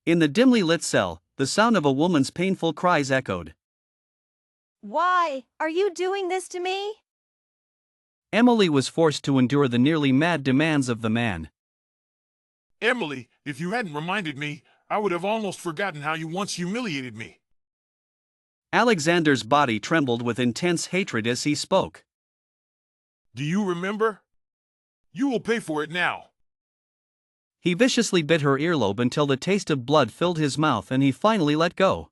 In the dimly lit cell, the sound of a woman's painful cries echoed. Why are you doing this to me? Emily was forced to endure the nearly mad demands of the man. Emily, if you hadn't reminded me, I would have almost forgotten how you once humiliated me. Alexander's body trembled with intense hatred as he spoke. Do you remember? You will pay for it now. He viciously bit her earlobe until the taste of blood filled his mouth and he finally let go.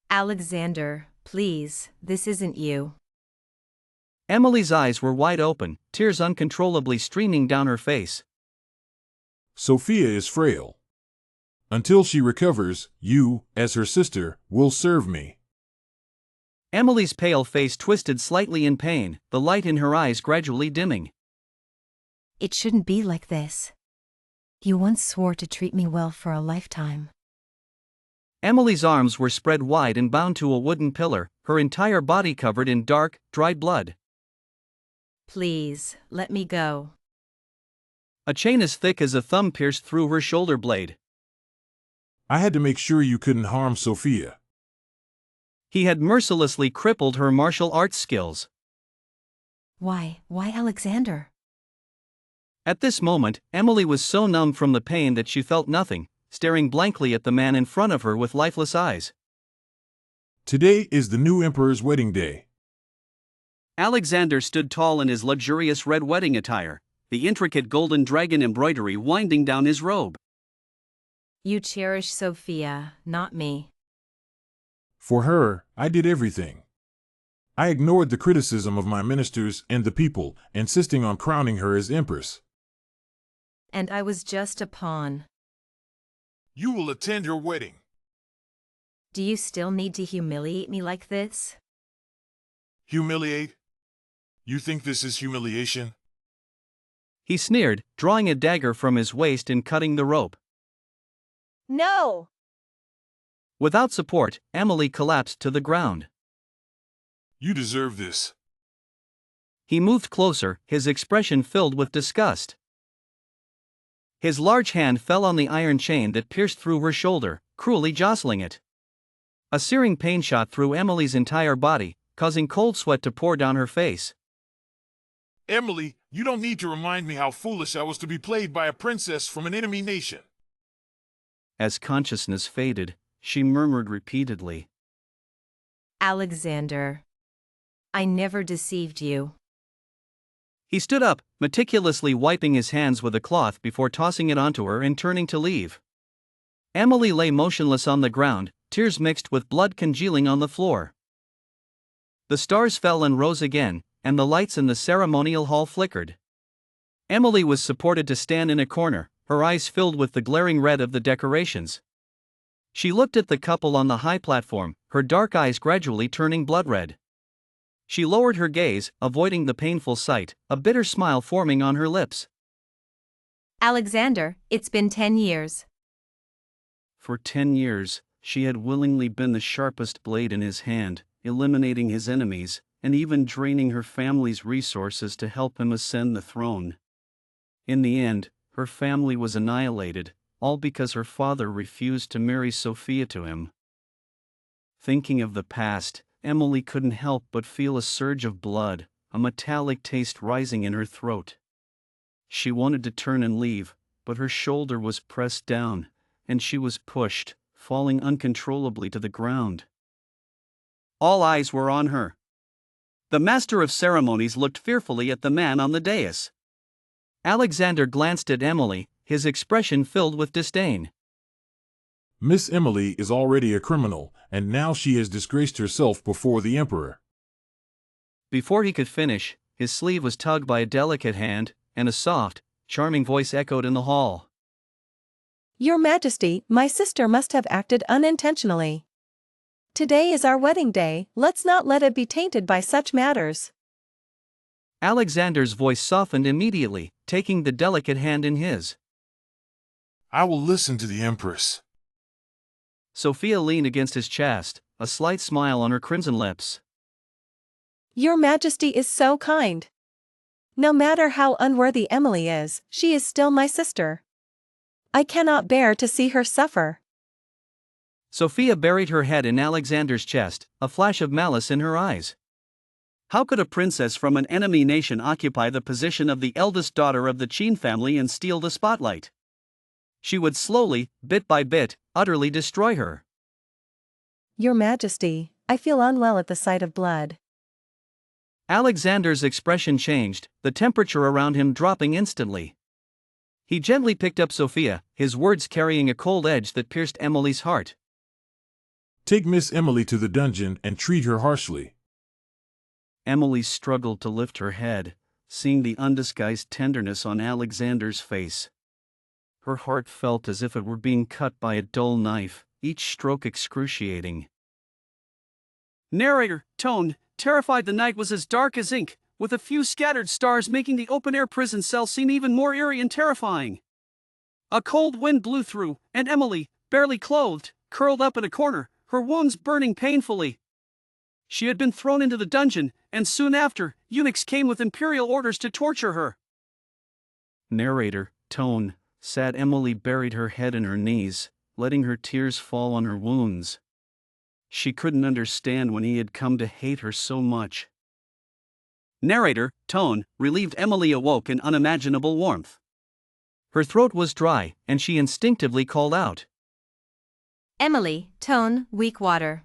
Alexander, please, this isn't you. Emily's eyes were wide open, tears uncontrollably streaming down her face. Sophia is frail. Until she recovers, you, as her sister, will serve me. Emily's pale face twisted slightly in pain, the light in her eyes gradually dimming. It shouldn't be like this. You once swore to treat me well for a lifetime. Emily's arms were spread wide and bound to a wooden pillar, her entire body covered in dark, dried blood. Please, let me go. A chain as thick as a thumb pierced through her shoulder blade. I had to make sure you couldn't harm Sophia. He had mercilessly crippled her martial arts skills. Why Alexander? At this moment, Emily was so numb from the pain that she felt nothing, staring blankly at the man in front of her with lifeless eyes. Today is the new emperor's wedding day. Alexander stood tall in his luxurious red wedding attire, the intricate golden dragon embroidery winding down his robe. You cherish Sophia, not me. For her, I did everything. I ignored the criticism of my ministers and the people, insisting on crowning her as empress. And I was just a pawn. You will attend your wedding. Do you still need to humiliate me like this? Humiliate? You think this is humiliation? He sneered, drawing a dagger from his waist and cutting the rope. No! Without support, Emily collapsed to the ground. You deserve this. He moved closer, his expression filled with disgust. His large hand fell on the iron chain that pierced through her shoulder, cruelly jostling it. A searing pain shot through Emily's entire body, causing cold sweat to pour down her face. Emily, you don't need to remind me how foolish I was to be played by a princess from an enemy nation. As consciousness faded, she murmured repeatedly. Alexander, I never deceived you. He stood up, meticulously wiping his hands with a cloth before tossing it onto her and turning to leave. Emily lay motionless on the ground, tears mixed with blood congealing on the floor. The stars fell and rose again, and the lights in the ceremonial hall flickered. Emily was supported to stand in a corner, her eyes filled with the glaring red of the decorations. She looked at the couple on the high platform, her dark eyes gradually turning blood red. She lowered her gaze, avoiding the painful sight, a bitter smile forming on her lips. Alexander, it's been 10 years. For 10 years, she had willingly been the sharpest blade in his hand, eliminating his enemies, and even draining her family's resources to help him ascend the throne. In the end, her family was annihilated, all because her father refused to marry Sophia to him. Thinking of the past, Emily couldn't help but feel a surge of blood, a metallic taste rising in her throat. She wanted to turn and leave, but her shoulder was pressed down, and she was pushed, falling uncontrollably to the ground. All eyes were on her. The master of ceremonies looked fearfully at the man on the dais. Alexander glanced at Emily, his expression filled with disdain. Miss Emily is already a criminal, and now she has disgraced herself before the emperor. Before he could finish, his sleeve was tugged by a delicate hand, and a soft, charming voice echoed in the hall. Your Majesty, my sister must have acted unintentionally. Today is our wedding day, let's not let it be tainted by such matters. Alexander's voice softened immediately, taking the delicate hand in his. I will listen to the Empress. Sophia leaned against his chest, a slight smile on her crimson lips. Your Majesty is so kind. No matter how unworthy Emily is, she is still my sister. I cannot bear to see her suffer. Sophia buried her head in Alexander's chest, a flash of malice in her eyes. How could a princess from an enemy nation occupy the position of the eldest daughter of the Qin family and steal the spotlight? She would slowly, bit by bit, utterly destroy her. Your Majesty, I feel unwell at the sight of blood. Alexander's expression changed, the temperature around him dropping instantly. He gently picked up Sophia, his words carrying a cold edge that pierced Emily's heart. Take Miss Emily to the dungeon and treat her harshly. Emily struggled to lift her head, seeing the undisguised tenderness on Alexander's face. Her heart felt as if it were being cut by a dull knife, each stroke excruciating. Narrator, tone, terrified. The night was as dark as ink, with a few scattered stars making the open-air prison cell seem even more eerie and terrifying. A cold wind blew through, and Emily, barely clothed, curled up in a corner, her wounds burning painfully. She had been thrown into the dungeon, and soon after, eunuchs came with imperial orders to torture her. Narrator, tone, sad. Emily buried her head in her knees, letting her tears fall on her wounds. She couldn't understand when he had come to hate her so much. Narrator, tone, relieved. Emily awoke in unimaginable warmth. Her throat was dry, and she instinctively called out. Emily, tone, weak water.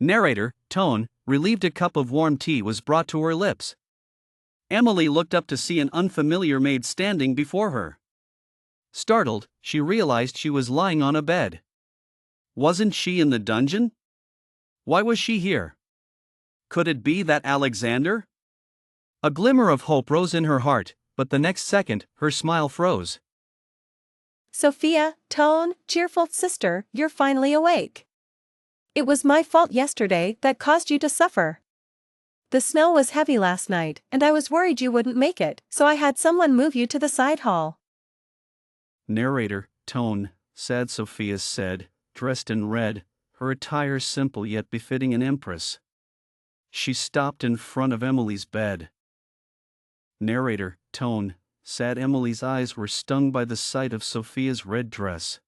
Narrator, tone, relieved. A cup of warm tea was brought to her lips. Emily looked up to see an unfamiliar maid standing before her. Startled, she realized she was lying on a bed. Wasn't she in the dungeon? Why was she here? Could it be that Alexander? A glimmer of hope rose in her heart, but the next second, her smile froze. Sophia, tone, cheerful sister, you're finally awake. It was my fault yesterday that caused you to suffer. The snow was heavy last night, and I was worried you wouldn't make it, so I had someone move you to the side hall. Narrator, tone, sad. Sophia said, dressed in red, her attire simple yet befitting an empress. She stopped in front of Emily's bed. Narrator, tone, sad. Emily's eyes were stung by the sight of Sophia's red dress.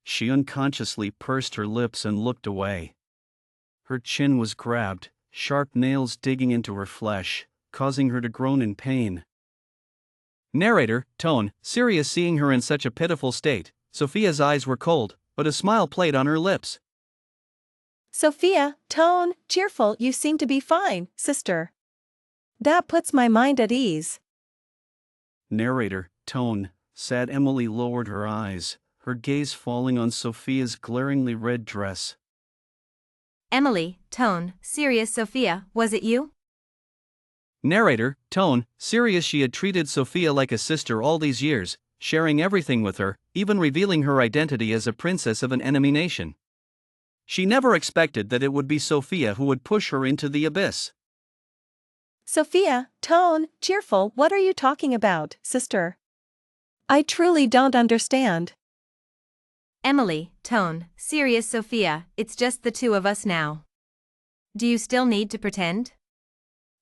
She unconsciously pursed her lips and looked away. Her chin was grabbed, sharp nails digging into her flesh, causing her to groan in pain. Narrator, tone, serious. Seeing her in such a pitiful state, Sophia's eyes were cold, but a smile played on her lips. Sophia, tone, cheerful. You seem to be fine, sister. That puts my mind at ease. Narrator, tone, sad. Emily lowered her eyes, her gaze falling on Sophia's glaringly red dress. Emily, tone, serious. Sophia, was it you? Narrator, tone, serious. She had treated Sophia like a sister all these years, sharing everything with her, even revealing her identity as a princess of an enemy nation. She never expected that it would be Sophia who would push her into the abyss. Sophia, tone, cheerful. What are you talking about, sister? I truly don't understand. Emily, tone, serious. Sophia, it's just the two of us now. Do you still need to pretend?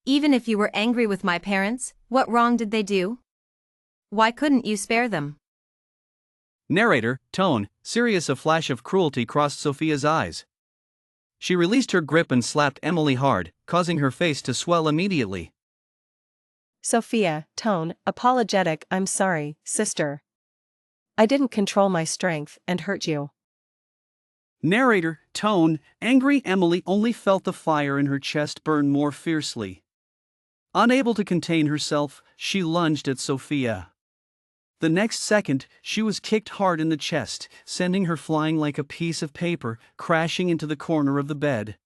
Even if you were angry with my parents, what wrong did they do? Why couldn't you spare them? Narrator, tone, serious. A flash of cruelty crossed Sophia's eyes. She released her grip and slapped Emily hard, causing her face to swell immediately. Sophia, tone, apologetic. I'm sorry, sister. I didn't control my strength and hurt you. Narrator, tone, angry. Emily only felt the fire in her chest burn more fiercely. Unable to contain herself, she lunged at Sophia. The next second, she was kicked hard in the chest, sending her flying like a piece of paper, crashing into the corner of the bed.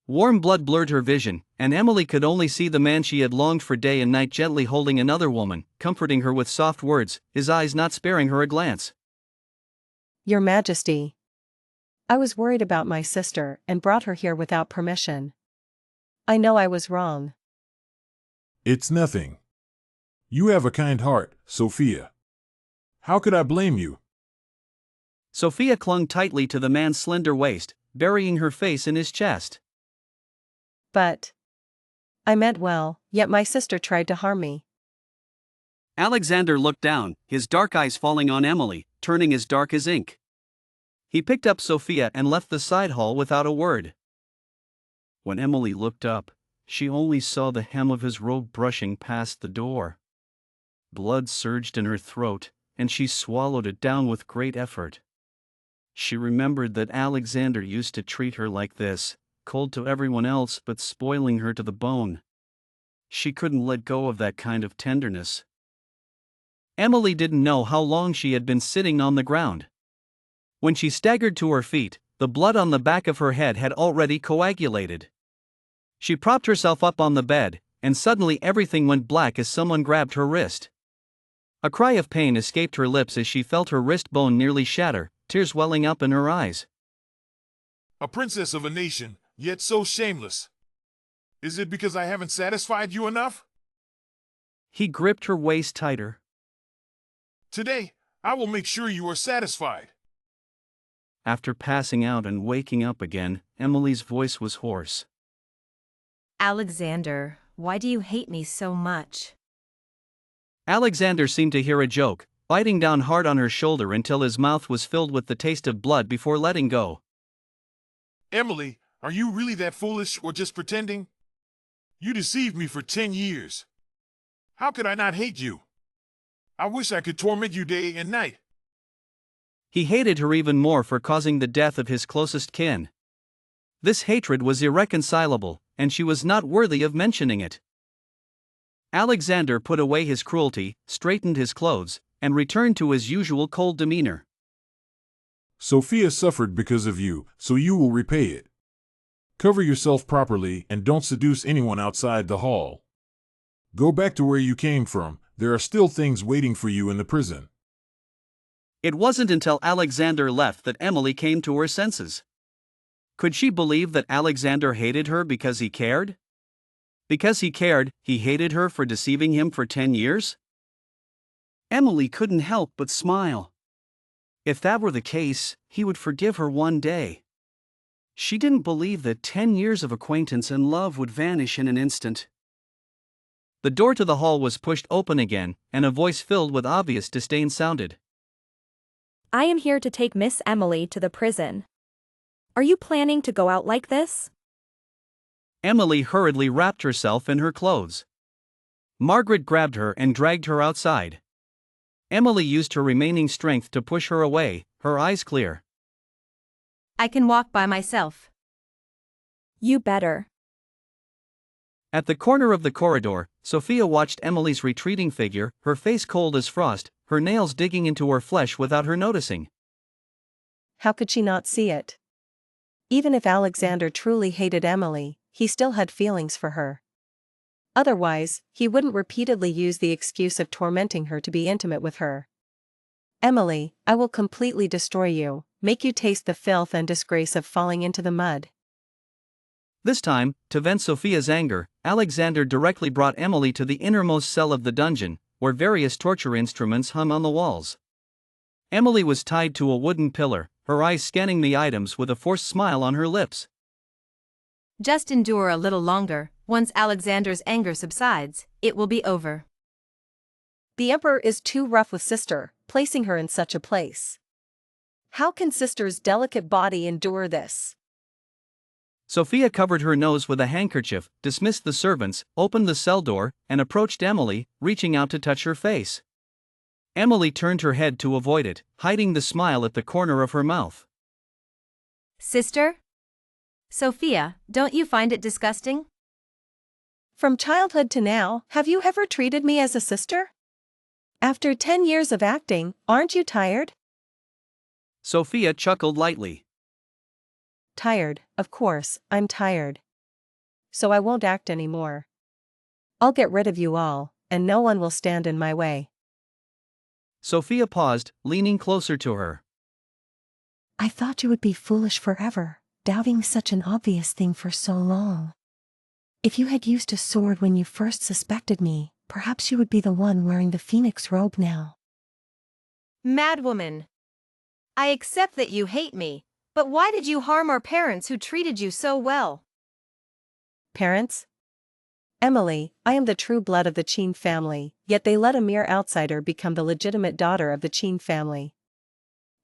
Warm blood blurred her vision, and Emily could only see the man she had longed for day and night gently holding another woman, comforting her with soft words, his eyes not sparing her a glance. Your Majesty. I was worried about my sister and brought her here without permission. I know I was wrong. It's nothing. You have a kind heart, Sophia. How could I blame you? Sophia clung tightly to the man's slender waist, burying her face in his chest. But I meant well, yet my sister tried to harm me. Alexander looked down, his dark eyes falling on Emily, turning as dark as ink. He picked up Sophia and left the side hall without a word. When Emily looked up, she only saw the hem of his robe brushing past the door. Blood surged in her throat, and she swallowed it down with great effort. She remembered that Alexander used to treat her like this, cold to everyone else but spoiling her to the bone. She couldn't let go of that kind of tenderness. Emily didn't know how long she had been sitting on the ground. When she staggered to her feet, the blood on the back of her head had already coagulated. She propped herself up on the bed, and suddenly everything went black as someone grabbed her wrist. A cry of pain escaped her lips as she felt her wrist bone nearly shatter, tears welling up in her eyes. A princess of a nation, yet so shameless. Is it because I haven't satisfied you enough? He gripped her waist tighter. Today, I will make sure you are satisfied. After passing out and waking up again, Emily's voice was hoarse. Alexander, why do you hate me so much? Alexander seemed to hear a joke, biting down hard on her shoulder until his mouth was filled with the taste of blood before letting go. Emily, are you really that foolish or just pretending? You deceived me for 10 years. How could I not hate you? I wish I could torment you day and night. He hated her even more for causing the death of his closest kin. This hatred was irreconcilable, and she was not worthy of mentioning it. Alexander put away his cruelty, straightened his clothes, and returned to his usual cold demeanor. Sophia suffered because of you, so you will repay it. Cover yourself properly and don't seduce anyone outside the hall. Go back to where you came from, there are still things waiting for you in the prison. It wasn't until Alexander left that Emily came to her senses. Could she believe that Alexander hated her because he cared? Because he cared, he hated her for deceiving him for 10 years? Emily couldn't help but smile. If that were the case, he would forgive her one day. She didn't believe that 10 years of acquaintance and love would vanish in an instant. The door to the hall was pushed open again, and a voice filled with obvious disdain sounded. I am here to take Miss Emily to the prison. Are you planning to go out like this? Emily hurriedly wrapped herself in her clothes. Margaret grabbed her and dragged her outside. Emily used her remaining strength to push her away, her eyes clear. I can walk by myself. You better. At the corner of the corridor, Sophia watched Emily's retreating figure, her face cold as frost, her nails digging into her flesh without her noticing. How could she not see it? Even if Alexander truly hated Emily, he still had feelings for her. Otherwise, he wouldn't repeatedly use the excuse of tormenting her to be intimate with her. Emily, I will completely destroy you, make you taste the filth and disgrace of falling into the mud. This time, to vent Sophia's anger, Alexander directly brought Emily to the innermost cell of the dungeon, where various torture instruments hung on the walls. Emily was tied to a wooden pillar, her eyes scanning the items with a forced smile on her lips. Just endure a little longer. Once Alexander's anger subsides, it will be over. The Emperor is too rough with Sister, placing her in such a place. How can Sister's delicate body endure this? Sophia covered her nose with a handkerchief, dismissed the servants, opened the cell door, and approached Emily, reaching out to touch her face. Emily turned her head to avoid it, hiding the smile at the corner of her mouth. Sister? Sophia, don't you find it disgusting? From childhood to now, have you ever treated me as a sister? After 10 years of acting, aren't you tired? Sophia chuckled lightly. Tired, of course, I'm tired. So I won't act anymore. I'll get rid of you all, and no one will stand in my way. Sophia paused, leaning closer to her. I thought you would be foolish forever, doubting such an obvious thing for so long. If you had used a sword when you first suspected me, perhaps you would be the one wearing the phoenix robe now. Madwoman! I accept that you hate me, but why did you harm our parents who treated you so well? Parents? Emily, I am the true blood of the Qin family, yet they let a mere outsider become the legitimate daughter of the Qin family.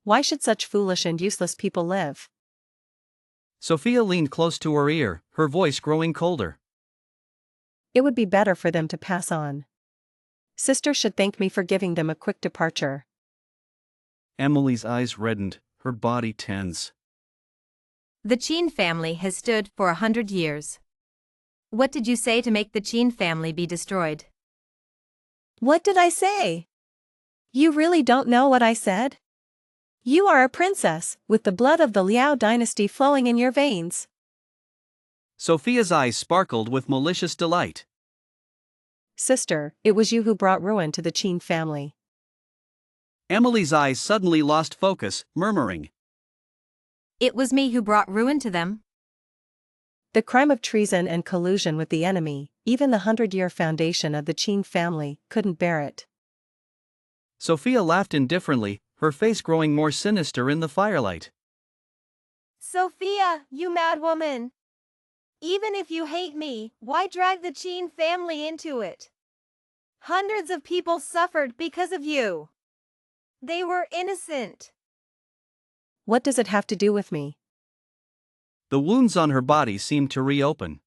Why should such foolish and useless people live? Sophia leaned close to her ear, her voice growing colder. It would be better for them to pass on. Sister should thank me for giving them a quick departure. Emily's eyes reddened, her body tense. The Qin family has stood for 100 years. What did you say to make the Qin family be destroyed? What did I say? You really don't know what I said? You are a princess, with the blood of the Liao dynasty flowing in your veins. Sophia's eyes sparkled with malicious delight. Sister, it was you who brought ruin to the Qin family. Emily's eyes suddenly lost focus, murmuring. It was me who brought ruin to them. The crime of treason and collusion with the enemy, even the 100-year foundation of the Qin family, couldn't bear it. Sophia laughed indifferently, her face growing more sinister in the firelight. Sophia, you mad woman! Even if you hate me, why drag the Qin family into it? Hundreds of people suffered because of you. They were innocent. What does it have to do with me? The wounds on her body seemed to reopen.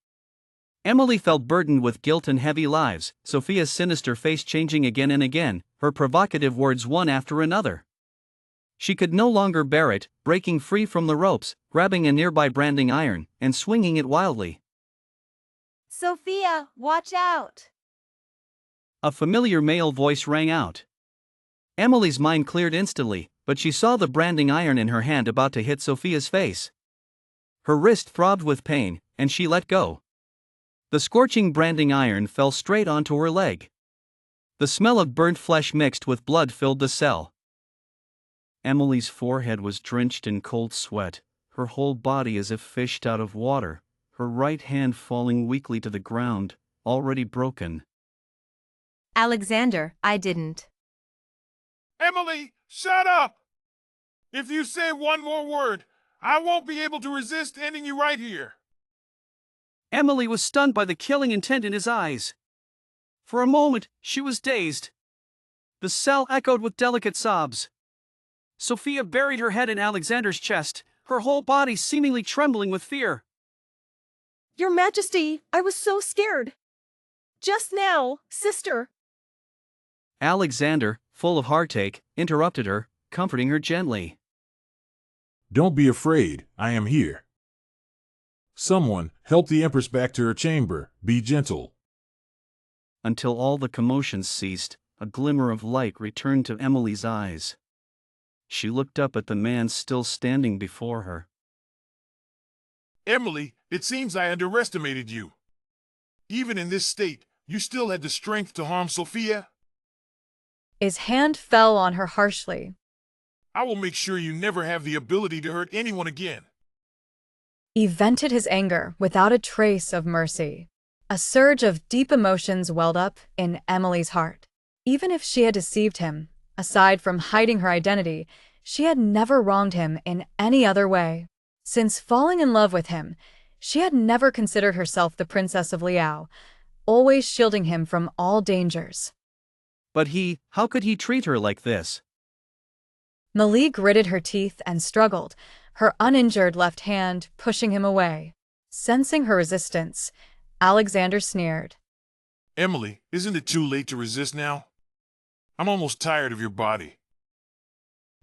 Emily felt burdened with guilt and heavy lives, Sophia's sinister face changing again and again, her provocative words one after another. She could no longer bear it, breaking free from the ropes, grabbing a nearby branding iron, and swinging it wildly. Sophia, watch out! A familiar male voice rang out. Emily's mind cleared instantly, but she saw the branding iron in her hand about to hit Sophia's face. Her wrist throbbed with pain, and she let go. The scorching branding iron fell straight onto her leg. The smell of burnt flesh mixed with blood filled the cell. Emily's forehead was drenched in cold sweat, her whole body as if fished out of water, her right hand falling weakly to the ground, already broken. Alexander, I didn't. Emily, shut up! If you say one more word, I won't be able to resist ending you right here. Emily was stunned by the killing intent in his eyes. For a moment, she was dazed. The cell echoed with delicate sobs. Sophia buried her head in Alexander's chest, her whole body seemingly trembling with fear. Your Majesty, I was so scared. Just now, sister. Alexander, full of heartache, interrupted her, comforting her gently. Don't be afraid, I am here. Someone, help the Empress back to her chamber, be gentle. Until all the commotion ceased, a glimmer of light returned to Emily's eyes. She looked up at the man still standing before her. Emily, it seems I underestimated you. Even in this state, you still had the strength to harm Sophia? His hand fell on her harshly. I will make sure you never have the ability to hurt anyone again. He vented his anger without a trace of mercy. A surge of deep emotions welled up in Emily's heart. Even if she had deceived him, aside from hiding her identity, she had never wronged him in any other way. Since falling in love with him, she had never considered herself the Princess of Liao, always shielding him from all dangers. But how could he treat her like this? Malie gritted her teeth and struggled, her uninjured left hand pushing him away. Sensing her resistance, Alexander sneered. Emily, isn't it too late to resist now? I'm almost tired of your body.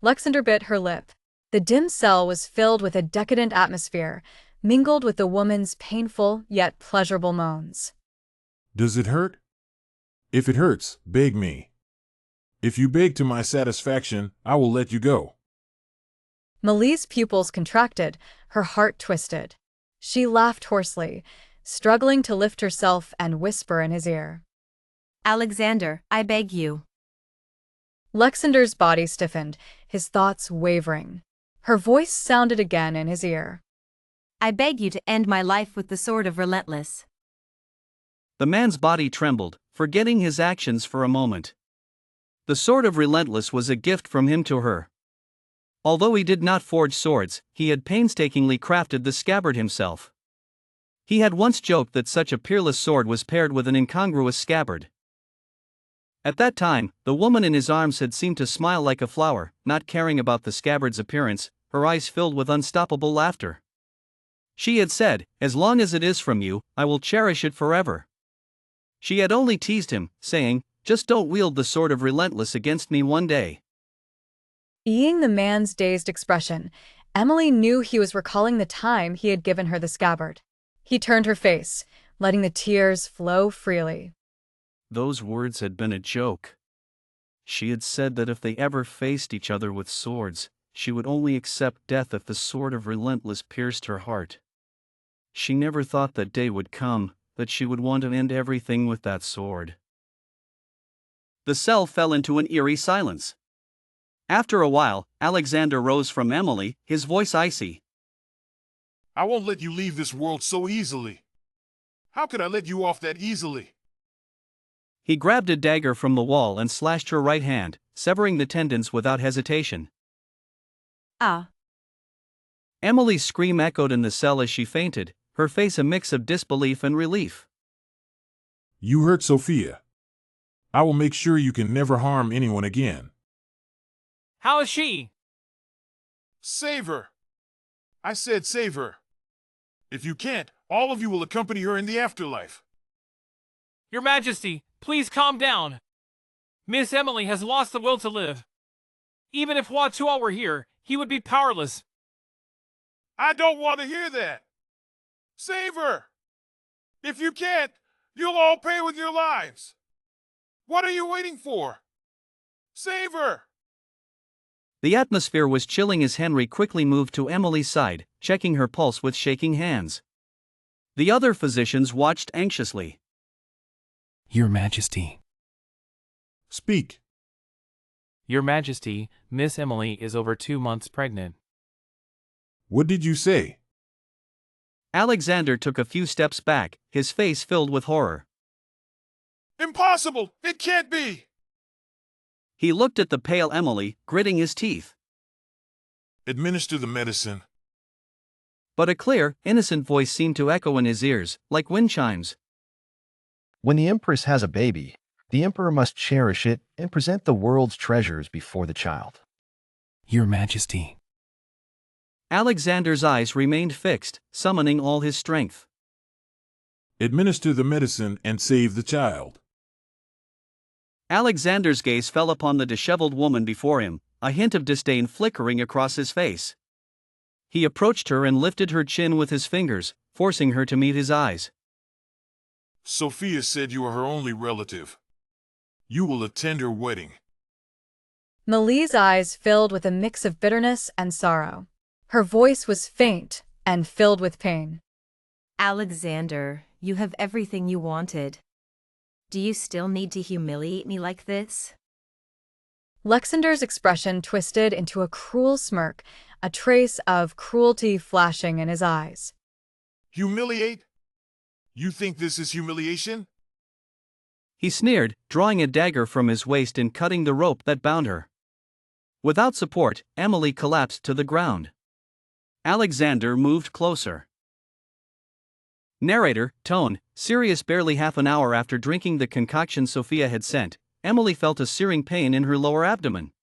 Alexander bit her lip. The dim cell was filled with a decadent atmosphere, mingled with the woman's painful yet pleasurable moans. Does it hurt? If it hurts, beg me. If you beg to my satisfaction, I will let you go. Malie's pupils contracted, her heart twisted. She laughed hoarsely, struggling to lift herself and whisper in his ear. Alexander, I beg you. Alexander's body stiffened, his thoughts wavering. Her voice sounded again in his ear. I beg you to end my life with the sword of Relentless. The man's body trembled, forgetting his actions for a moment. The sword of Relentless was a gift from him to her. Although he did not forge swords, he had painstakingly crafted the scabbard himself. He had once joked that such a peerless sword was paired with an incongruous scabbard. At that time, the woman in his arms had seemed to smile like a flower, not caring about the scabbard's appearance, her eyes filled with unstoppable laughter. She had said, "As long as it is from you, I will cherish it forever." She had only teased him, saying, "Just don't wield the sword of relentless against me one day." Eyeing the man's dazed expression, Emily knew he was recalling the time he had given her the scabbard. He turned her face, letting the tears flow freely. Those words had been a joke. She had said that if they ever faced each other with swords, she would only accept death if the sword of relentless pierced her heart. She never thought that day would come, that she would want to end everything with that sword. The cell fell into an eerie silence. After a while, Alexander rose from Emily, his voice icy. I won't let you leave this world so easily. How could I let you off that easily? He grabbed a dagger from the wall and slashed her right hand, severing the tendons without hesitation. Ah! Emily's scream echoed in the cell as she fainted, her face a mix of disbelief and relief. You hurt Sophia. I will make sure you can never harm anyone again. How is she? Save her. I said save her. If you can't, all of you will accompany her in the afterlife. Your Majesty, please calm down. Miss Emily has lost the will to live. Even if Watua were here, he would be powerless. I don't want to hear that. Save her. If you can't, you'll all pay with your lives. What are you waiting for? Save her. The atmosphere was chilling as Henry quickly moved to Emily's side, checking her pulse with shaking hands. The other physicians watched anxiously. Your Majesty. Speak. Your Majesty, Miss Emily is over 2 months pregnant. What did you say? Alexander took a few steps back, his face filled with horror. Impossible! It can't be! He looked at the pale Emily, gritting his teeth. Administer the medicine. But a clear, innocent voice seemed to echo in his ears, like wind chimes. When the Empress has a baby, the Emperor must cherish it and present the world's treasures before the child. Your Majesty. Alexander's eyes remained fixed, summoning all his strength. Administer the medicine and save the child. Alexander's gaze fell upon the disheveled woman before him, a hint of disdain flickering across his face. He approached her and lifted her chin with his fingers, forcing her to meet his eyes. Sophia said you are her only relative. You will attend her wedding. Millie's eyes filled with a mix of bitterness and sorrow. Her voice was faint and filled with pain. Alexander, you have everything you wanted. Do you still need to humiliate me like this? Lexander's expression twisted into a cruel smirk, a trace of cruelty flashing in his eyes. Humiliate? You think this is humiliation? He sneered, drawing a dagger from his waist and cutting the rope that bound her. Without support, Emily collapsed to the ground. Alexander moved closer. Narrator, tone, serious. Barely half an hour after drinking the concoction Sophia had sent, Emily felt a searing pain in her lower abdomen.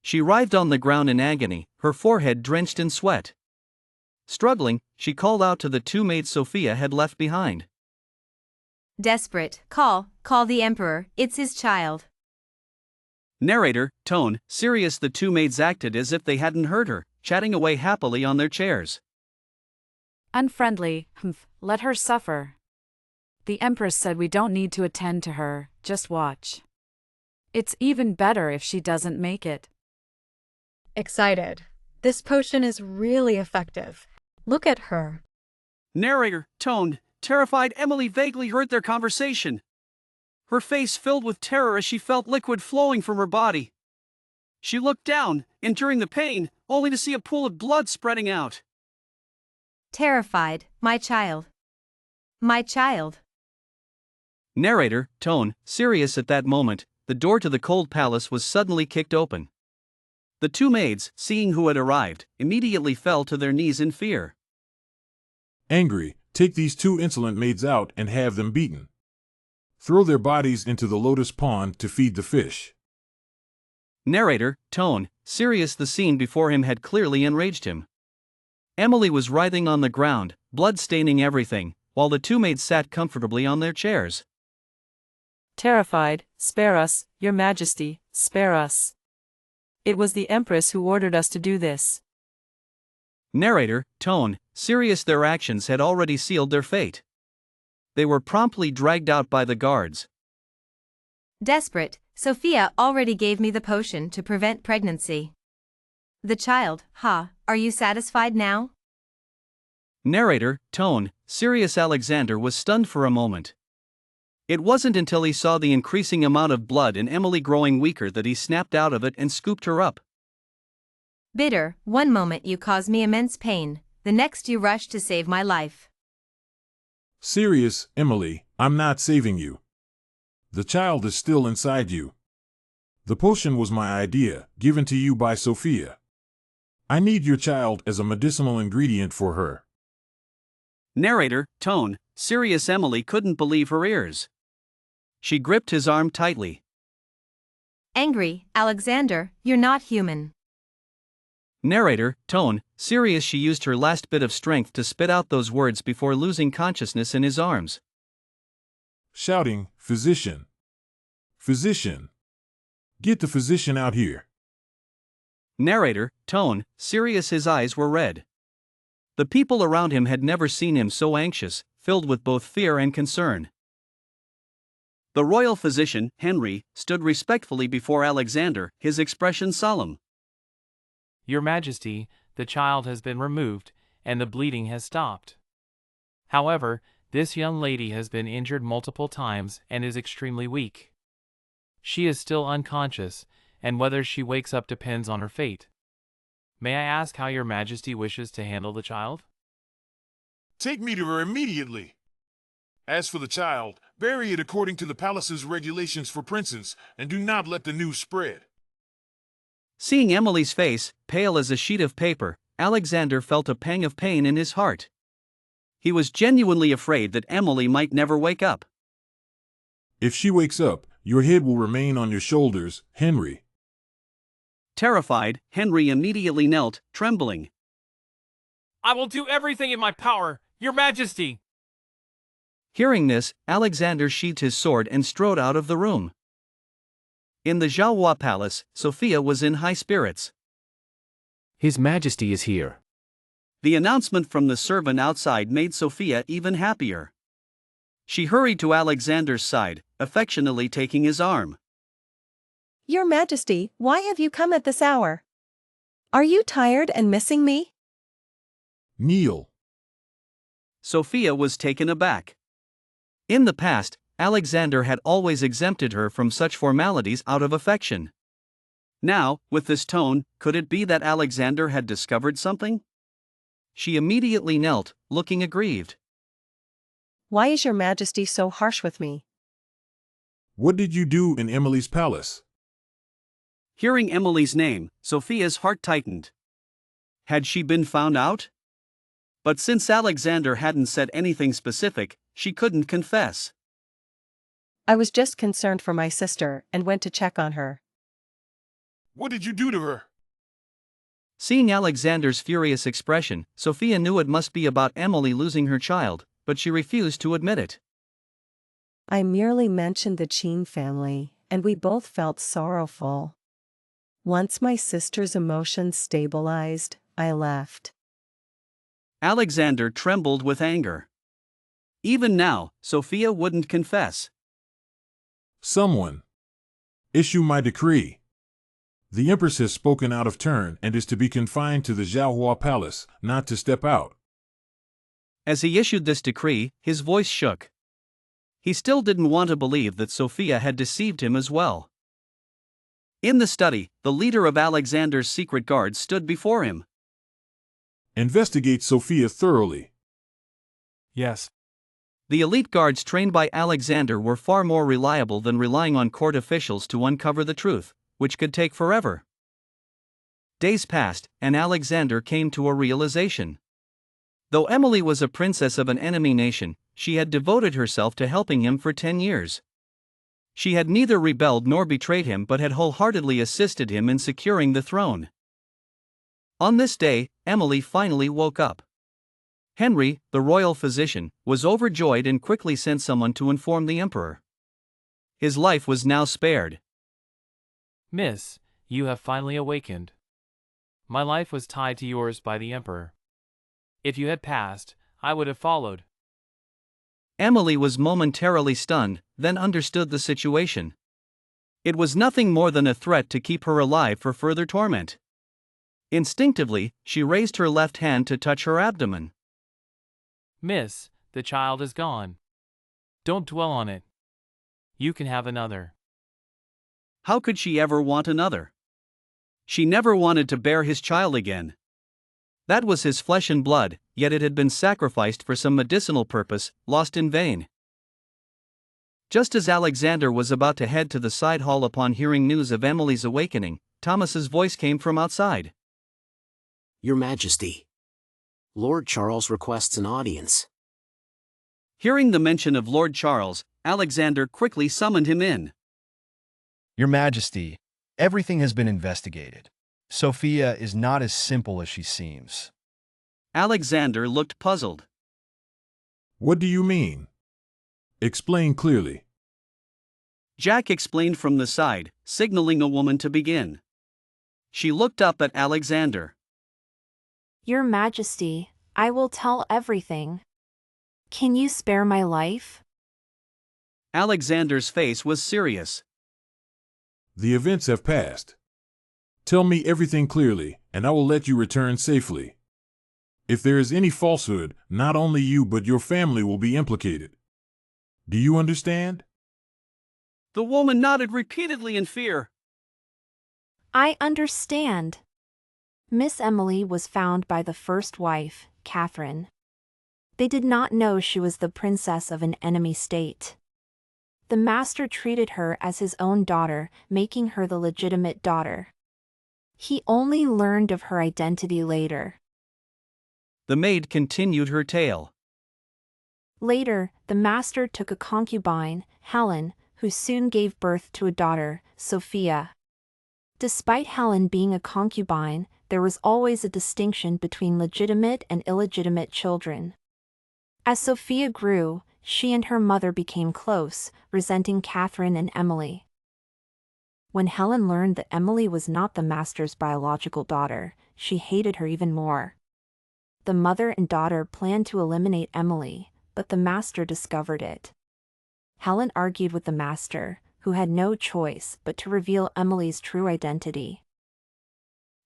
She writhed on the ground in agony, her forehead drenched in sweat. Struggling, she called out to the 2 maids Sophia had left behind. Desperate, call the Emperor, it's his child. Narrator, tone, serious. The 2 maids acted as if they hadn't heard her, chatting away happily on their chairs. Unfriendly, let her suffer. The Empress said we don't need to attend to her, just watch. It's even better if she doesn't make it. Excited. This potion is really effective. Look at her. Narrator, tone, terrified. Emily vaguely heard their conversation. Her face filled with terror as she felt liquid flowing from her body. She looked down, enduring the pain, only to see a pool of blood spreading out. Terrified, my child. My child. Narrator, tone, serious. At that moment, the door to the cold palace was suddenly kicked open. The 2 maids, seeing who had arrived, immediately fell to their knees in fear. Angry, Take these two insolent maids out and have them beaten. Throw their bodies into the lotus pond to feed the fish. Narrator, tone, serious. The scene before him had clearly enraged him. Emily was writhing on the ground, blood staining everything, while the two maids sat comfortably on their chairs. Terrified, spare us, Your Majesty, spare us. It was the Empress who ordered us to do this. Narrator, tone, serious. Their actions had already sealed their fate. They were promptly dragged out by the guards. Desperate, Sophia already gave me the potion to prevent pregnancy. The child, are you satisfied now? Narrator, tone, serious. Alexander was stunned for a moment. It wasn't until he saw the increasing amount of blood and Emily growing weaker that he snapped out of it and scooped her up. Bitter, one moment you cause me immense pain, the next you rush to save my life. Serious, Emily, I'm not saving you. The child is still inside you. The potion was my idea, given to you by Sophia. I need your child as a medicinal ingredient for her. Narrator, tone, serious. Emily couldn't believe her ears. She gripped his arm tightly. Angry, Alexander, you're not human. Narrator, tone, serious. She used her last bit of strength to spit out those words before losing consciousness in his arms. Shouting, physician! Physician! Get the physician out here! Narrator, tone, serious. His eyes were red. The people around him had never seen him so anxious, filled with both fear and concern. The royal physician, Henry, stood respectfully before Alexander, his expression solemn. Your Majesty, the child has been removed, and the bleeding has stopped. However, this young lady has been injured multiple times and is extremely weak. She is still unconscious, and whether she wakes up depends on her fate. May I ask how Your Majesty wishes to handle the child? Take me to her immediately. As for the child, bury it according to the palace's regulations for princes, and do not let the news spread. Seeing Emily's face, pale as a sheet of paper, Alexander felt a pang of pain in his heart. He was genuinely afraid that Emily might never wake up. If she wakes up, your head will remain on your shoulders, Henry. Terrified, Henry immediately knelt, trembling. I will do everything in my power, Your Majesty! Hearing this, Alexander sheathed his sword and strode out of the room. In the Jawa palace, Sophia was in high spirits. His Majesty is here. The announcement from the servant outside made Sophia even happier. She hurried to Alexander's side, affectionately taking his arm. Your Majesty, why have you come at this hour? Are you tired and missing me? Kneel. Sophia was taken aback. In the past, Alexander had always exempted her from such formalities out of affection. Now, with this tone, could it be that Alexander had discovered something? She immediately knelt, looking aggrieved. Why is Your Majesty so harsh with me? What did you do in Emily's palace? Hearing Emily's name, Sophia's heart tightened. Had she been found out? But since Alexander hadn't said anything specific, she couldn't confess. I was just concerned for my sister and went to check on her. What did you do to her? Seeing Alexander's furious expression, Sophia knew it must be about Emily losing her child, but she refused to admit it. I merely mentioned the Chin family, and we both felt sorrowful. Once my sister's emotions stabilized, I left. Alexander trembled with anger. Even now, Sophia wouldn't confess. Someone. Issue my decree. The Empress has spoken out of turn and is to be confined to the Zhaohua Palace, not to step out. As he issued this decree, his voice shook. He still didn't want to believe that Sophia had deceived him as well. In the study, the leader of Alexander's secret guards stood before him. Investigate Sophia thoroughly. Yes. The elite guards trained by Alexander were far more reliable than relying on court officials to uncover the truth, which could take forever. Days passed, and Alexander came to a realization. Though Emily was a princess of an enemy nation, she had devoted herself to helping him for 10 years. She had neither rebelled nor betrayed him but had wholeheartedly assisted him in securing the throne. On this day, Emily finally woke up. Henry, the royal physician, was overjoyed and quickly sent someone to inform the emperor. His life was now spared. Miss, you have finally awakened. My life was tied to yours by the emperor. If you had passed, I would have followed. Emily was momentarily stunned, then understood the situation. It was nothing more than a threat to keep her alive for further torment. Instinctively, she raised her left hand to touch her abdomen. Miss, the child is gone. Don't dwell on it. You can have another. How could she ever want another? She never wanted to bear his child again. That was his flesh and blood, yet it had been sacrificed for some medicinal purpose, lost in vain. Just as Alexander was about to head to the side hall upon hearing news of Emily's awakening, Thomas's voice came from outside. Your Majesty. Lord Charles requests an audience. Hearing the mention of Lord Charles, Alexander quickly summoned him in. Your Majesty, everything has been investigated. Sophia is not as simple as she seems. Alexander looked puzzled. What do you mean? Explain clearly. Jack explained from the side, signaling a woman to begin. She looked up at Alexander. Your Majesty, I will tell everything. Can you spare my life? Alexander's face was serious. The events have passed. Tell me everything clearly, and I will let you return safely. If there is any falsehood, not only you but your family will be implicated. Do you understand? The woman nodded repeatedly in fear. I understand. Miss Emily was found by the first wife, Catherine. They did not know she was the princess of an enemy state. The master treated her as his own daughter, making her the legitimate daughter. He only learned of her identity later. The maid continued her tale. Later, the master took a concubine, Helen, who soon gave birth to a daughter, Sophia. Despite Helen being a concubine, there was always a distinction between legitimate and illegitimate children. As Sophia grew, she and her mother became close, resenting Catherine and Emily. When Helen learned that Emily was not the master's biological daughter, she hated her even more. The mother and daughter planned to eliminate Emily, but the master discovered it. Helen argued with the master, who had no choice but to reveal Emily's true identity.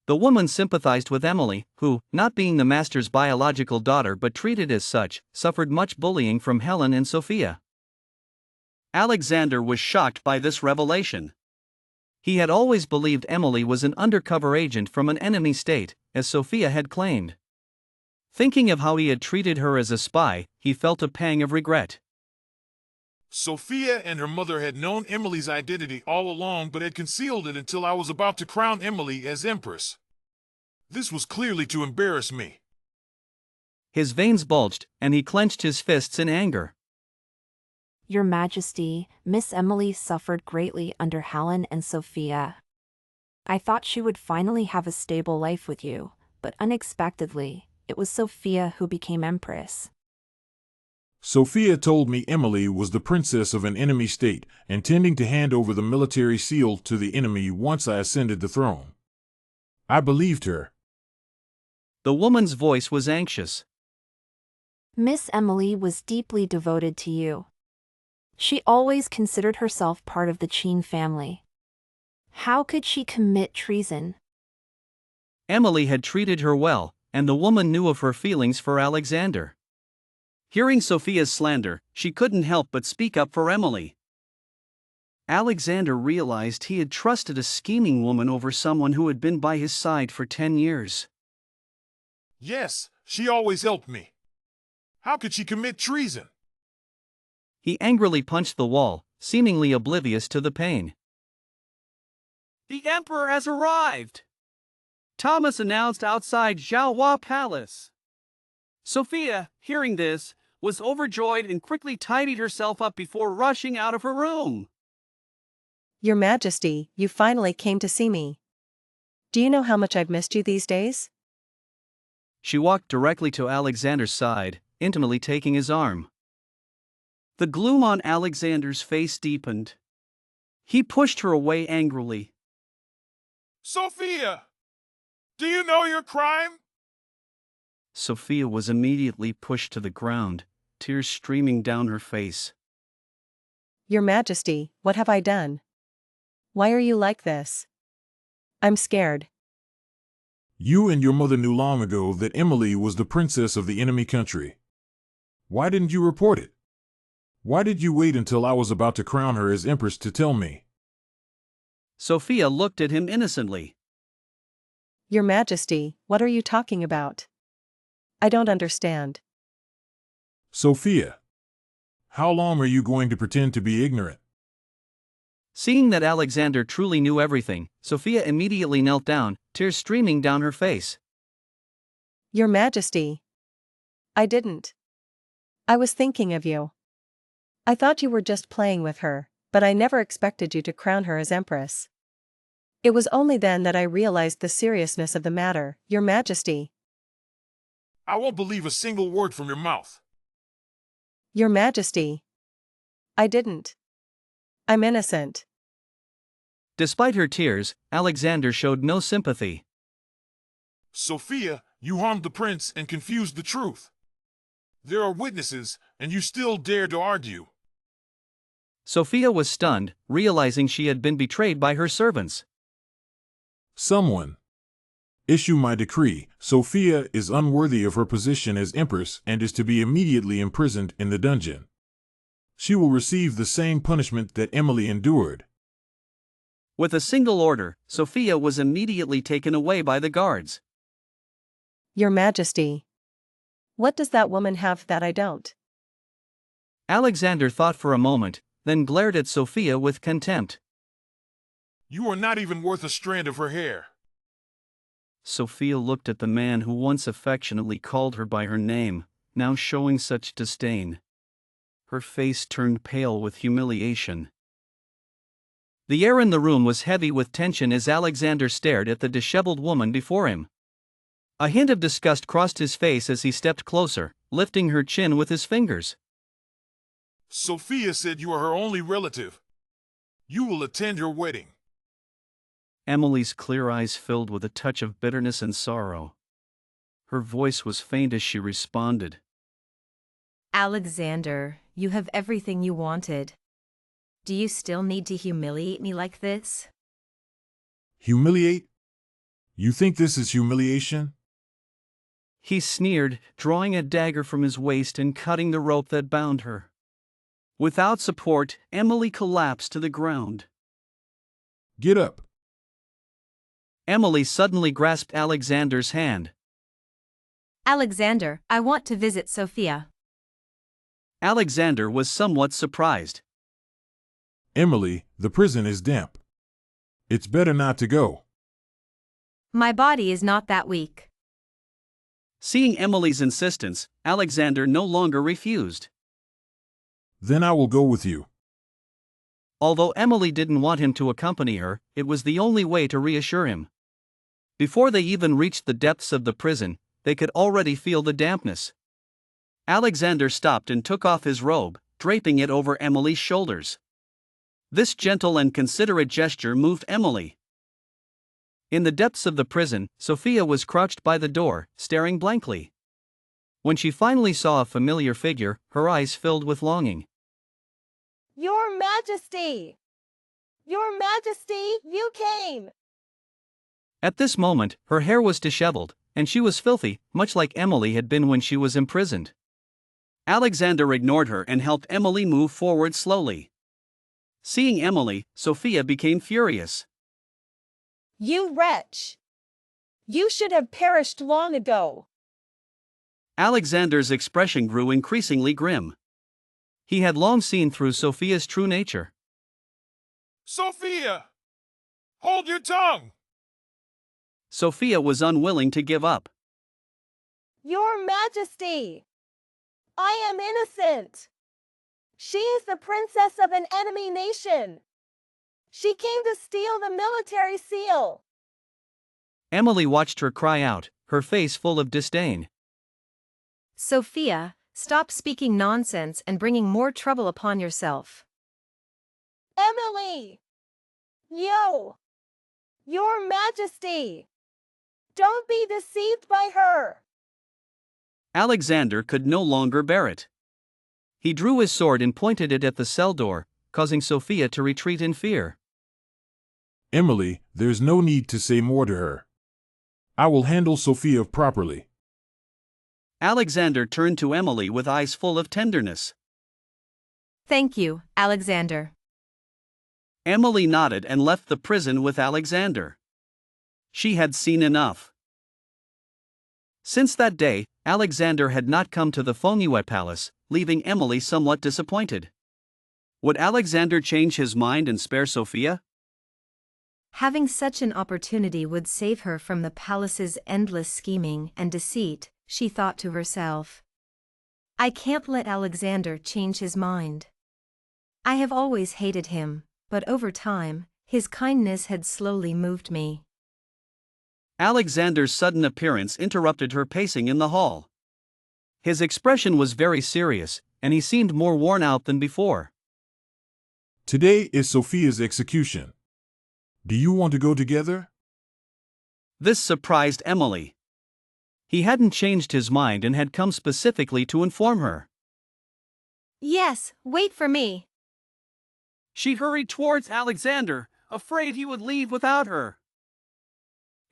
The woman sympathized with Emily, who, not being the master's biological daughter but treated as such, suffered much bullying from Helen and Sophia. Alexander was shocked by this revelation. He had always believed Emily was an undercover agent from an enemy state, as Sophia had claimed. Thinking of how he had treated her as a spy, he felt a pang of regret. Sophia and her mother had known Emily's identity all along but had concealed it until I was about to crown Emily as empress. This was clearly to embarrass me. His veins bulged, and he clenched his fists in anger. Your Majesty, Miss Emily suffered greatly under Helen and Sophia. I thought she would finally have a stable life with you, but unexpectedly, it was Sophia who became empress. Sophia told me Emily was the princess of an enemy state, intending to hand over the military seal to the enemy once I ascended the throne. I believed her. The woman's voice was anxious. Miss Emily was deeply devoted to you. She always considered herself part of the Qin family. How could she commit treason? Emily had treated her well, and the woman knew of her feelings for Alexander. Hearing Sophia's slander, she couldn't help but speak up for Emily. Alexander realized he had trusted a scheming woman over someone who had been by his side for 10 years. Yes, she always helped me. How could she commit treason? He angrily punched the wall, seemingly oblivious to the pain. The Emperor has arrived! Thomas announced outside Zhaohua Palace. Sophia, hearing this, was overjoyed and quickly tidied herself up before rushing out of her room. Your Majesty, you finally came to see me. Do you know how much I've missed you these days? She walked directly to Alexander's side, intimately taking his arm. The gloom on Alexander's face deepened. He pushed her away angrily. Sophia! Do you know your crime? Sophia was immediately pushed to the ground, tears streaming down her face. Your Majesty, what have I done? Why are you like this? I'm scared. You and your mother knew long ago that Emily was the princess of the enemy country. Why didn't you report it? Why did you wait until I was about to crown her as empress to tell me? Sophia looked at him innocently. Your Majesty, what are you talking about? I don't understand. Sophia, how long are you going to pretend to be ignorant? Seeing that Alexander truly knew everything, Sophia immediately knelt down, tears streaming down her face. Your Majesty. I didn't. I was thinking of you. I thought you were just playing with her, but I never expected you to crown her as empress. It was only then that I realized the seriousness of the matter, Your Majesty. I won't believe a single word from your mouth. Your Majesty. I didn't. I'm innocent. Despite her tears, Alexander showed no sympathy. Sophia, you harmed the prince and confused the truth. There are witnesses, and you still dare to argue. Sophia was stunned, realizing she had been betrayed by her servants. Someone. Issue my decree. Sophia is unworthy of her position as empress and is to be immediately imprisoned in the dungeon. She will receive the same punishment that Emily endured. With a single order, Sophia was immediately taken away by the guards. Your Majesty. What does that woman have that I don't? Alexander thought for a moment, then glared at Sophia with contempt. You are not even worth a strand of her hair. Sophia looked at the man who once affectionately called her by her name, now showing such disdain. Her face turned pale with humiliation. The air in the room was heavy with tension as Alexander stared at the disheveled woman before him. A hint of disgust crossed his face as he stepped closer, lifting her chin with his fingers. Sophia said you are her only relative. You will attend her wedding. Emily's clear eyes filled with a touch of bitterness and sorrow. Her voice was faint as she responded. Alexander, you have everything you wanted. Do you still need to humiliate me like this? Humiliate? You think this is humiliation? He sneered, drawing a dagger from his waist and cutting the rope that bound her. Without support, Emily collapsed to the ground. Get up. Emily suddenly grasped Alexander's hand. Alexander, I want to visit Sophia. Alexander was somewhat surprised. Emily, the prison is damp. It's better not to go. My body is not that weak. Seeing Emily's insistence, Alexander no longer refused. Then I will go with you. Although Emily didn't want him to accompany her, it was the only way to reassure him. Before they even reached the depths of the prison, they could already feel the dampness. Alexander stopped and took off his robe, draping it over Emily's shoulders. This gentle and considerate gesture moved Emily. In the depths of the prison, Sophia was crouched by the door, staring blankly. When she finally saw a familiar figure, her eyes filled with longing. Your Majesty! Your Majesty, you came! At this moment, her hair was disheveled, and she was filthy, much like Emily had been when she was imprisoned. Alexander ignored her and helped Emily move forward slowly. Seeing Emily, Sophia became furious. You wretch! You should have perished long ago. Alexander's expression grew increasingly grim. He had long seen through Sophia's true nature. Sophia! Hold your tongue! Sophia was unwilling to give up. Your Majesty! I am innocent! She is the princess of an enemy nation! She came to steal the military seal! Emily watched her cry out, her face full of disdain. Sophia, stop speaking nonsense and bringing more trouble upon yourself. Emily! Your Majesty! Don't be deceived by her! Alexander could no longer bear it. He drew his sword and pointed it at the cell door, causing Sophia to retreat in fear. Emily, there's no need to say more to her. I will handle Sophia properly. Alexander turned to Emily with eyes full of tenderness. Thank you, Alexander. Emily nodded and left the prison with Alexander. She had seen enough. Since that day, Alexander had not come to the Fonue Palace, leaving Emily somewhat disappointed. Would Alexander change his mind and spare Sophia? Having such an opportunity would save her from the palace's endless scheming and deceit, she thought to herself. I can't let Alexander change his mind. I have always hated him, but over time, his kindness had slowly moved me. Alexander's sudden appearance interrupted her pacing in the hall. His expression was very serious, and he seemed more worn out than before. Today is Sophia's execution. Do you want to go together? This surprised Emily. He hadn't changed his mind and had come specifically to inform her. Yes, wait for me. She hurried towards Alexander, afraid he would leave without her.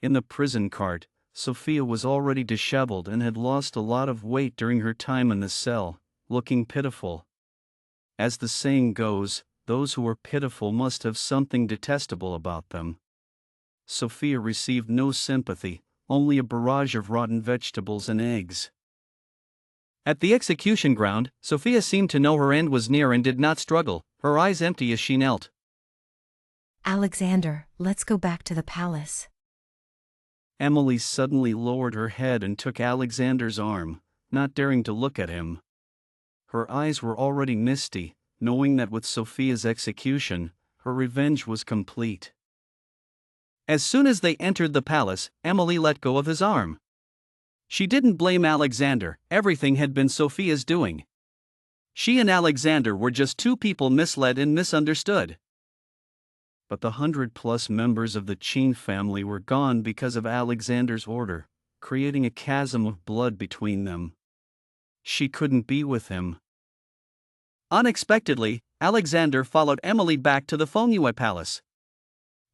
In the prison cart, Sophia was already disheveled and had lost a lot of weight during her time in the cell, looking pitiful. As the saying goes, those who are pitiful must have something detestable about them. Sophia received no sympathy, only a barrage of rotten vegetables and eggs. At the execution ground, Sophia seemed to know her end was near and did not struggle, her eyes empty as she knelt. Alexander, let's go back to the palace. Emily suddenly lowered her head and took Alexander's arm, not daring to look at him. Her eyes were already misty, knowing that with Sophia's execution, her revenge was complete. As soon as they entered the palace, Emily let go of his arm. She didn't blame Alexander, everything had been Sophia's doing. She and Alexander were just two people misled and misunderstood. But the 100+ members of the Chin family were gone because of Alexander's order, creating a chasm of blood between them. She couldn't be with him. Unexpectedly, Alexander followed Emily back to the Fonue Palace.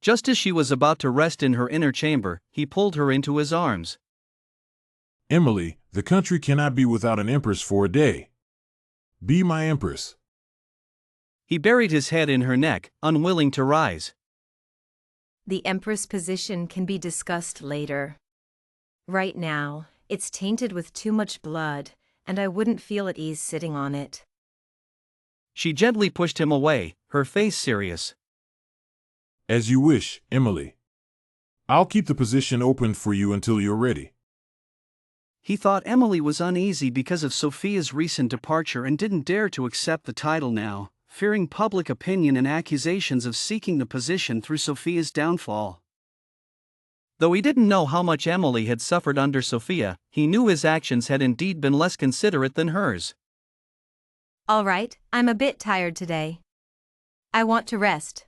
Just as she was about to rest in her inner chamber, he pulled her into his arms. Emily, the country cannot be without an empress for a day. Be my empress. He buried his head in her neck, unwilling to rise. The empress position can be discussed later. Right now, it's tainted with too much blood, and I wouldn't feel at ease sitting on it. She gently pushed him away, her face serious. As you wish, Emily. I'll keep the position open for you until you're ready. He thought Emily was uneasy because of Sophia's recent departure and didn't dare to accept the title now, fearing public opinion and accusations of seeking the position through Sophia's downfall. Though he didn't know how much Emily had suffered under Sophia, he knew his actions had indeed been less considerate than hers. All right, I'm a bit tired today. I want to rest.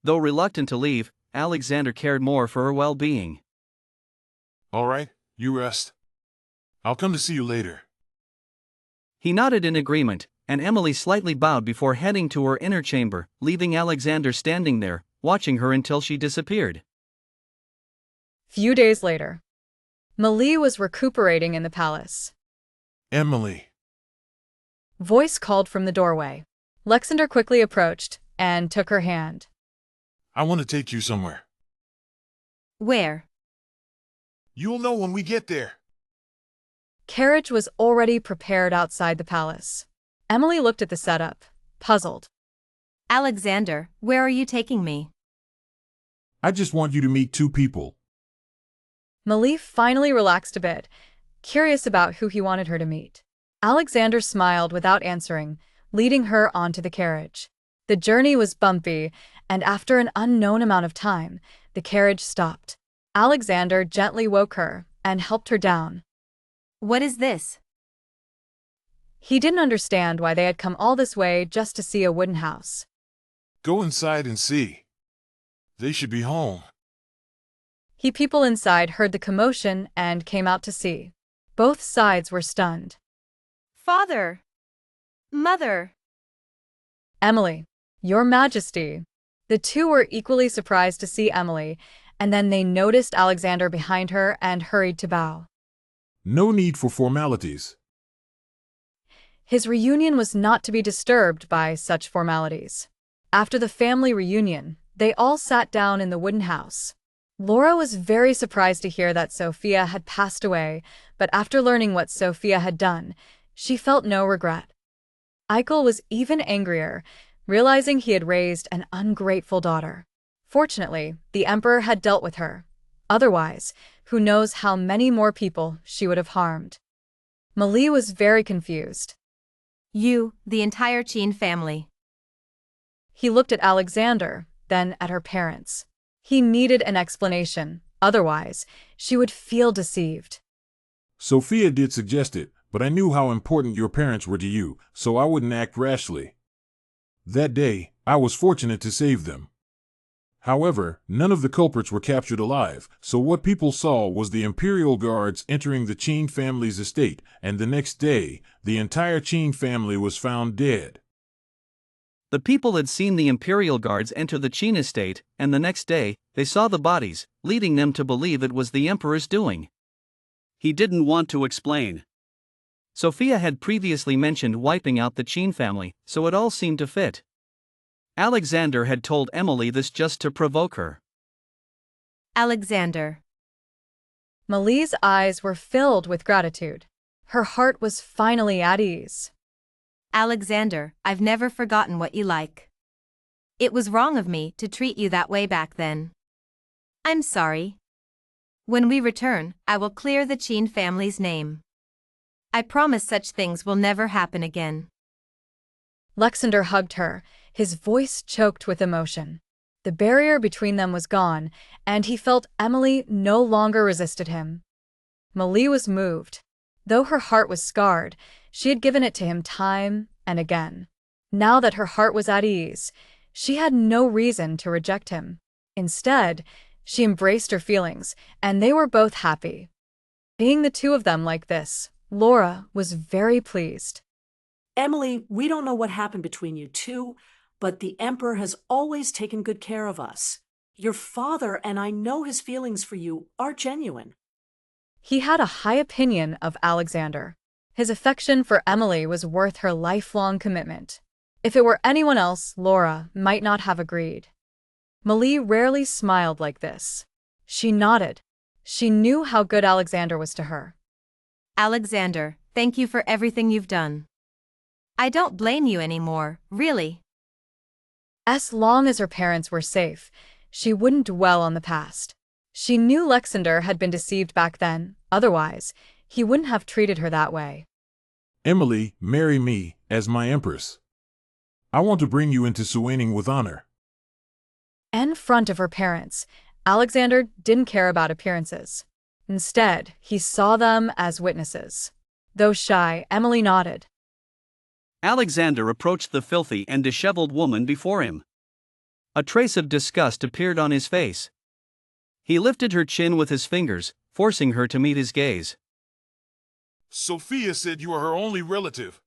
Though reluctant to leave, Alexander cared more for her well-being. All right, you rest. I'll come to see you later. He nodded in agreement, and Emily slightly bowed before heading to her inner chamber, leaving Alexander standing there, watching her until she disappeared. Few days later, Malie was recuperating in the palace. Emily. Voice called from the doorway. Alexander quickly approached and took her hand. I want to take you somewhere. Where? You'll know when we get there. Carriage was already prepared outside the palace. Emily looked at the setup, puzzled. Alexander, where are you taking me? I just want you to meet two people. Malie finally relaxed a bit curious about who he wanted her to meet. Alexander smiled without answering, leading her onto the carriage. The journey was bumpy, and after an unknown amount of time, the carriage stopped. Alexander gently woke her and helped her down. What is this? He didn't understand why they had come all this way just to see a wooden house. Go inside and see. They should be home. People inside heard the commotion and came out to see. Both sides were stunned. Father! Mother! Emily, Your Majesty. The two were equally surprised to see Emily, and then they noticed Alexander behind her and hurried to bow. No need for formalities. His reunion was not to be disturbed by such formalities. After the family reunion, they all sat down in the wooden house. Laura was very surprised to hear that Sophia had passed away, but after learning what Sophia had done, she felt no regret. Eichel was even angrier, realizing he had raised an ungrateful daughter. Fortunately, the Emperor had dealt with her. Otherwise, who knows how many more people she would have harmed. Malie was very confused. You, the entire Qin family. He looked at Alexander, then at her parents. He needed an explanation, otherwise, she would feel deceived. Sophia did suggest it, but I knew how important your parents were to you, so I wouldn't act rashly. That day, I was fortunate to save them. However, none of the culprits were captured alive, so what people saw was the imperial guards entering the Qin family's estate, and the next day, the entire Qin family was found dead. The people had seen the imperial guards enter the Qin estate, and the next day, they saw the bodies, leading them to believe it was the emperor's doing. He didn't want to explain. Sophia had previously mentioned wiping out the Qin family, so it all seemed to fit. Alexander had told Emily this just to provoke her. Alexander. Malie's eyes were filled with gratitude. Her heart was finally at ease. Alexander, I've never forgotten what you like. It was wrong of me to treat you that way back then. I'm sorry. When we return, I will clear the Qin family's name. I promise such things will never happen again. Alexander hugged her, his voice choked with emotion. The barrier between them was gone, and he felt Emily no longer resisted him. Malie was moved. Though her heart was scarred, she had given it to him time and again. Now that her heart was at ease, she had no reason to reject him. Instead, she embraced her feelings, and they were both happy. Seeing the two of them like this, Laura was very pleased. Emily, we don't know what happened between you two, but the Emperor has always taken good care of us. Your father, and I know his feelings for you, are genuine. He had a high opinion of Alexander. His affection for Emily was worth her lifelong commitment. If it were anyone else, Laura might not have agreed. Malie rarely smiled like this. She nodded. She knew how good Alexander was to her. Alexander, thank you for everything you've done. I don't blame you anymore, really. As long as her parents were safe, she wouldn't dwell on the past. She knew Alexander had been deceived back then, otherwise, he wouldn't have treated her that way. Emily, marry me, as my empress. I want to bring you into Suwaning with honor. In front of her parents, Alexander didn't care about appearances. Instead, he saw them as witnesses. Though shy, Emily nodded. Alexander approached the filthy and disheveled woman before him. A trace of disgust appeared on his face. He lifted her chin with his fingers, forcing her to meet his gaze. Sophia said you are her only relative.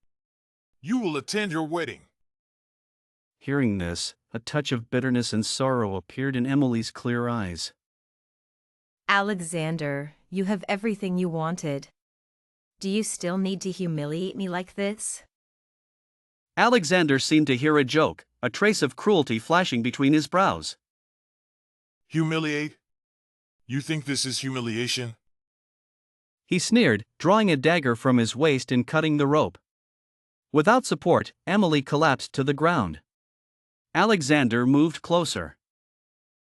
You will attend her wedding. Hearing this, a touch of bitterness and sorrow appeared in Emily's clear eyes. Alexander, you have everything you wanted. Do you still need to humiliate me like this? Alexander seemed to hear a joke, a trace of cruelty flashing between his brows. Humiliate? You think this is humiliation? He sneered, drawing a dagger from his waist and cutting the rope. Without support, Emily collapsed to the ground. Alexander moved closer.